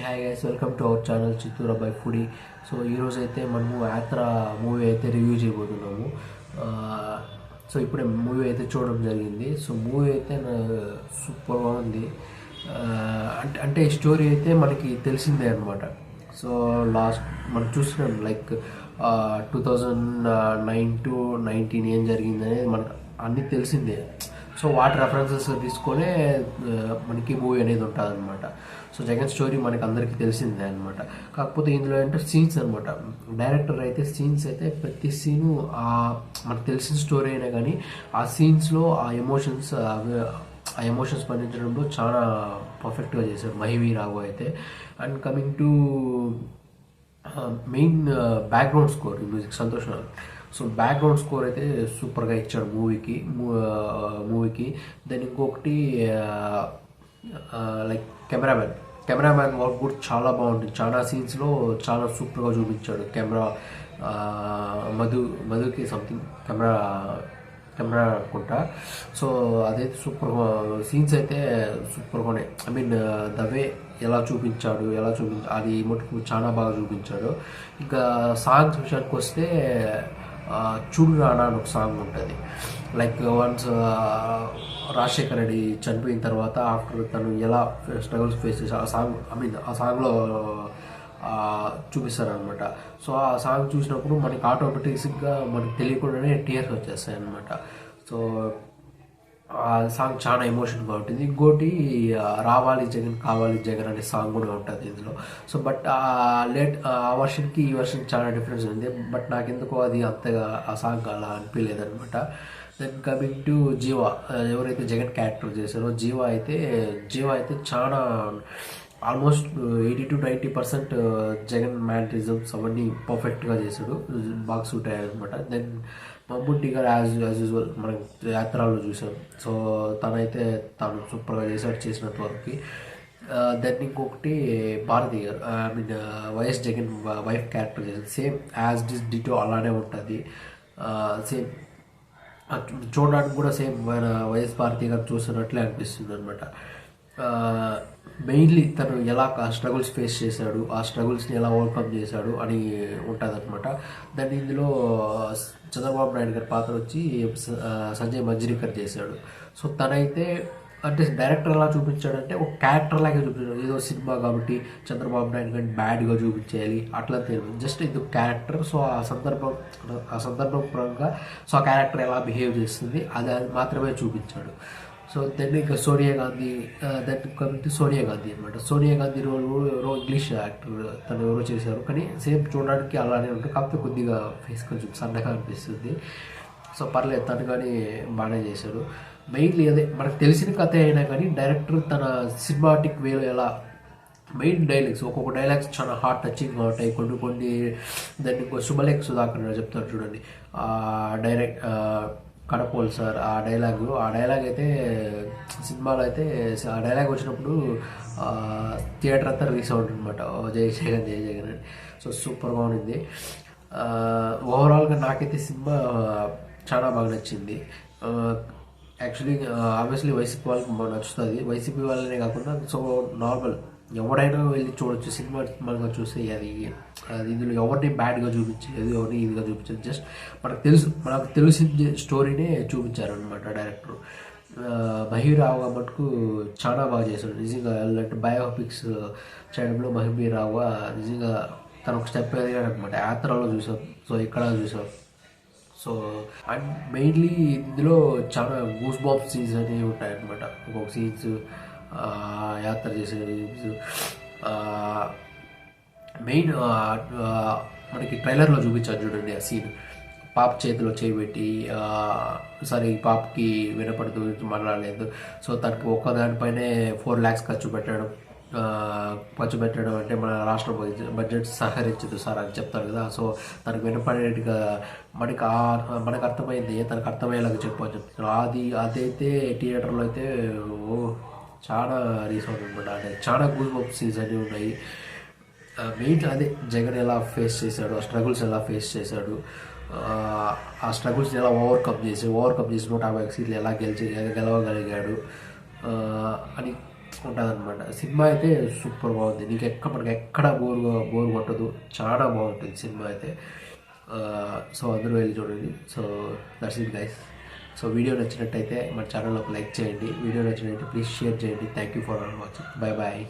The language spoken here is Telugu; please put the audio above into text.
Hi guys, welcome to our channel Chittoor అబ్బాయి ఫుడీ. సో ఈరోజు అయితే మనము యాత్ర మూవీ అయితే రివ్యూ చేయబోతున్నాము. సో ఇప్పుడే మూవీ అయితే చూడడం జరిగింది. సో మూవీ అయితే సూపర్గా ఉంది. అంటే ఈ స్టోరీ అయితే మనకి తెలిసిందే అనమాట. సో లాస్ట్ మనం చూసినాం, లైక్ 2009 to 2019 ఏం జరిగింది అనేది మనకు అన్నీ తెలిసిందే. సో వాటి రెఫరెన్సెస్ తీసుకొనే మనకి మూవీ అనేది ఉంటుంది అనమాట. సో జగన్ స్టోరీ మనకి అందరికీ తెలిసిందే అనమాట. కాకపోతే ఇందులో అంటే సీన్స్ అనమాట. డైరెక్టర్ అయితే సీన్స్ అయితే ప్రతి సీను మనకు తెలిసిన స్టోరీ అయినా కానీ ఆ సీన్స్లో ఆ ఎమోషన్స్ పండించడంలో చాలా పర్ఫెక్ట్గా చేశాడు మహివి రాఘవ అయితే. And coming to main background score, music Santosh Nag. So background score అయితే సూపర్గా ఇచ్చాడు మూవీకి. దాని ఇంకొకటి లైక్ కెమెరామ్యాన్ వర్క్ కూడా చాలా బాగుంటుంది. చాలా సీన్స్లో చాలా సూపర్గా చూపించాడు కెమెరా. మధుకి సంథింగ్ కెమెరా అనుకుంటా. సో అదైతే సూపర్గా, సీన్స్ అయితే సూపర్గానే. ఐ మీన్ ద వే ఎలా చూపించాడు అది మటుకు చాలా బాగా చూపించాడు. ఇంకా సాంగ్స్ విషయానికి వస్తే చూడు రానా అని ఒక సాంగ్ ఉంటుంది. లైక్ వన్స్ రాజశేఖర్ రెడ్డి చనిపోయిన తర్వాత ఆఫ్టర్ తను ఎలా స్ట్రగుల్స్ ఫేస్ చేసి ఆ సాంగ్లో చూపిస్తారనమాట. సో ఆ సాంగ్ చూసినప్పుడు మనకి ఆటోమేటిక్గా మనకి తెలియకుండానే టీయర్స్ వచ్చేస్తాయి అనమాట. సో ఆ సాంగ్ చాలా ఎమోషన్గా ఉంటుంది. ఇంకోటి రావాలి జగన్ కావాలి జగన్ అనే సాంగ్ కూడా ఉంటుంది ఇందులో. సో బట్ ఆ వర్షన్కి ఈ వర్షన్కి చాలా డిఫరెన్స్ ఉంది. బట్ నాకు ఎందుకో అది అంతగా ఆ సాంగ్ అలా అనిపించలేదు అనమాట. దెన్ కమింగ్ టు జీవా, ఎవరైతే జగన్ క్యారెక్టర్ చేశారో జీవా అయితే చాలా ఆల్మోస్ట్ 80 to 90% జగన్ మ్యానరిజమ్స్ అవన్నీ పర్ఫెక్ట్గా చేశాడు, బాగా సూట్ అయ్యారనమాట. దెన్ మమ్ముట్టి గారు యాజ్ యూజువల్ మనం యాత్రలో చూసాం. సో తను సూపర్గా చేసినంత వరకు. దెన్ ఇంకొకటి భారతి గారు, I mean YS Jagan wife character చేశారు. సేమ్ యాజ్ డిటో అలానే ఉంటుంది. సేమ్ చూడడానికి కూడా సేమ్ మన వైఎస్ భారతి గారు చూస్తున్నట్లే అనిపిస్తుంది అనమాట. మెయిన్లీ తను ఎలా స్ట్రగుల్స్ ఫేస్ చేశాడు, ఆ స్ట్రగుల్స్ని ఎలా ఓవర్కమ్ చేశాడు అని ఉంటుంది అనమాట. దాన్ని ఇందులో చంద్రబాబు నాయుడు గారి పాత్ర వచ్చి సంజయ్ మంజ్రేకర్ చేశాడు. సో తనైతే అంటే డైరెక్టర్ ఎలా చూపించాడంటే ఒక క్యారెక్టర్ లాగే చూపించాడు. ఏదో సినిమా కాబట్టి చంద్రబాబు నాయుడు గారిని బ్యాడ్గా చూపించేయాలి అట్లా తెలియదు, జస్ట్ ఇది క్యారెక్టర్. సో ఆ సందర్భం పరంగా సో ఆ క్యారెక్టర్ ఎలా బిహేవ్ చేస్తుంది అది మాత్రమే చూపించాడు. సో దెన్ ఇంకా సోనియా గాంధీ అనమాట. సోనియా గాంధీ ఎవరో ఇంగ్లీష్ యాక్టర్ తను ఎవరో చేశారు, కానీ సేమ్ చూడడానికి అలానే ఉంటుంది. కాకపోతే కొద్దిగా ఫేస్ కొంచెం సన్నగా అనిపిస్తుంది. సో పర్లేదు, తను కానీ బాగానే చేశాడు. మెయిన్లీ అదే మనకు తెలిసిన కథ అయినా కానీ డైరెక్టర్ తన సినిమాటిక్ వేలో ఎలా మెయిన్ డైలాగ్స్, ఒక్కొక్క డైలాగ్స్ చాలా హార్ట్ టచింగ్గా ఉంటాయి. కొన్ని దాన్ని ఇంకో శుభలేఖ సుధాకర్ చెప్తారు చూడండి, కడపోల్ సార్ ఆ డైలాగ్ అయితే సినిమాలో అయితే ఆ డైలాగ్ వచ్చినప్పుడు థియేటర్ అంతా రీసౌండ్ అనమాట, జై జగన్ అని. సో సూపర్గా ఉంది. ఓవరాల్గా నాకైతే సినిమా చాలా బాగా నచ్చింది. యాక్చువల్లీ ఆబ్వియస్లీ వైసీపీ వాళ్ళకి బాగా నచ్చుతుంది, వైసీపీ వాళ్ళనే కాకుండా సో నార్మల్ ఎవరైనా వెళ్ళి చూడొచ్చు. సినిమా మనగా చూస్తే అది ఇందులో ఎవరిని బ్యాడ్గా చూపించలేదు, ఎవరిని ఇదిగా చూపించలేదు. జస్ట్ మనకు తెలిసిన స్టోరీనే చూపించారనమాట డైరెక్టర్. మహిరావు మటుకు చాలా బాగా చేశాడు నిజంగా. అలాంటి బయోపిక్స్ చేయడంలో మహిరావు నిజంగా తను ఒక స్టెప్ ఎదిగాడు అనమాట. యాత్రలో చూసాం, సో ఇక్కడ చూసాం. సో అండ్ మెయిన్లీ ఇందులో చాలా గూస్ బాంబ్ సీన్స్ అనేవి ఉంటాయన్నమాట. ఒక్కొక్క సీన్స్ యాత్ర చేసే మెయిన్ మనకి ట్రైలర్లో చూపించారు చూడండి. ఆ సీన్ పాప చేతిలో చేయబెట్టి సరే ఈ పాపకి వినపడుతూ మాట్లాడలేదు. సో తనకి ఒక్కదానిపైనే 4 lakhs ఖర్చు పెట్టడం అంటే మన రాష్ట్ర బడ్జెట్ సహకరించదు సార్ అని చెప్తారు కదా. సో తనకు వినపడేట్టుగా మనకు అర్థమైంది, తనకు అర్థమయ్యేలాగా చెప్పని చెప్తున్నారు. అదైతే థియేటర్లో అయితే చాలా రీసౌండ్ అనమాట. అంటే చాలా గూస్ బంప్ సీన్స్ అన్నీ ఉన్నాయి. మెయిన్ అదే జగన్ ఎలా ఫేస్ చేశాడు, ఆ స్ట్రగుల్స్ ఎలా ఫేస్ చేశాడు, ఆ స్ట్రగుల్స్ని ఎలా ఓవర్కమ్ చేసి 150 సీట్లు ఎలా గెలవగలిగాడు అని ఉంటుందన్నమాట. సినిమా అయితే సూపర్ బాగుంది. నీకు మనకి ఎక్కడ బోర్ కొట్టదు. చాలా బాగుంటుంది సినిమా అయితే. సో అందరూ వెళ్ళి చూడండి. So that's it guys. So video నచ్చినట్టయితే మన ఛానల్ ఒక లైక్ చేయండి. వీడియో నచ్చినట్టయితే ప్లీజ్ షేర్ చేయండి. Thank you for watching. Bye bye.